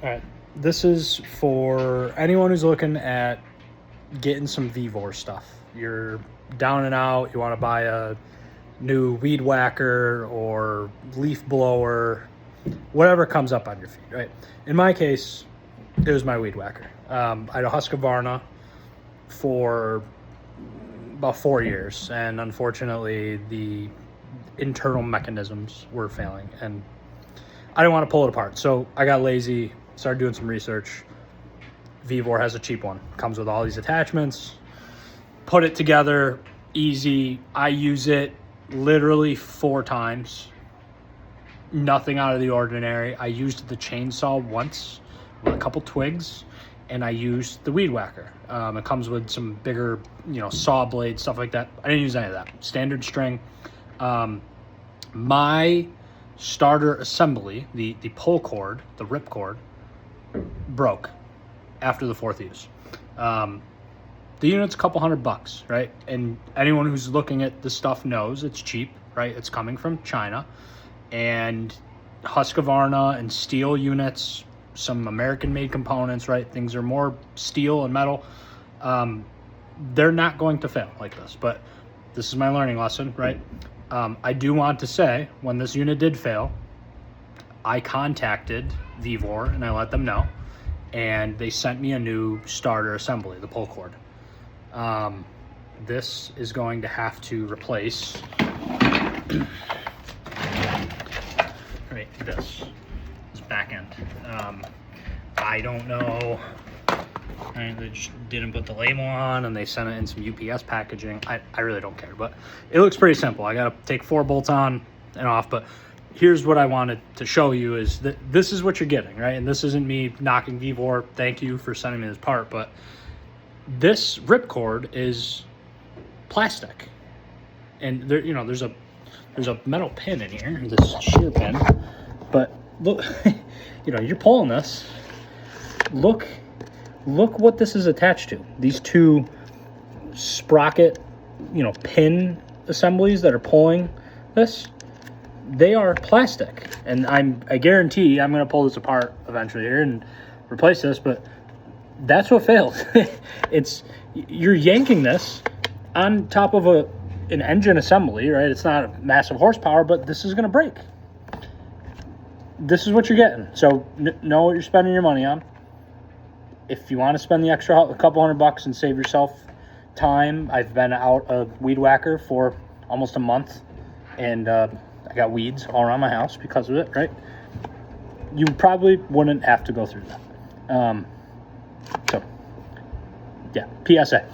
All right, this is for anyone who's looking at getting some VEVOR stuff. You're down and out, you want to buy a new weed whacker or leaf blower, whatever comes up on your feed, right? In my case, it was my weed whacker. I had a Husqvarna for about 4 years, and unfortunately the internal mechanisms were failing, and I didn't want to pull it apart. So I got lazy, started doing some research. VEVOR has a cheap one. Comes with all these attachments. Put it together, easy. I use it literally 4 times. Nothing out of the ordinary. I used the chainsaw once with a couple twigs, and I used the weed whacker. It comes with some bigger, saw blades, stuff like that. I didn't use any of that. Standard string. My starter assembly, the pull cord, the rip cord, broke after the 4th use. The unit's a couple $100, right? And anyone who's looking at the stuff knows it's cheap, right? It's coming from China, and Husqvarna and steel units, some American-made components, right? Things are more steel and metal. They're not going to fail like this, but this is my learning lesson, right? I do want to say, when this unit did fail, I contacted VEVOR and I let them know, and they sent me a new starter assembly, the pull cord. This is going to have to replace right, this back end. I don't know. Right, they just didn't put the label on, and they sent it in some UPS packaging. I really don't care, but it looks pretty simple. I gotta take 4 bolts on and off, but here's what I wanted to show you is that this is what you're getting, right? And this isn't me knocking VEVOR. Thank you for sending me this part, but this ripcord is plastic, and there, there's a metal pin in here, this shear pin. But look, you're pulling this. Look what this is attached to. These 2 sprocket, pin assemblies that are pulling this. They are plastic, and I guarantee I'm going to pull this apart eventually here and replace this, but that's what failed. You're yanking this on top of an engine assembly, right? It's not a massive horsepower, but this is going to break. This is what you're getting. So know what you're spending your money on. If you want to spend the extra a couple $100 and save yourself time, I've been out a weed whacker for almost a month, and I got weeds all around my house because of it, right? You probably wouldn't have to go through that. So, yeah, PSA.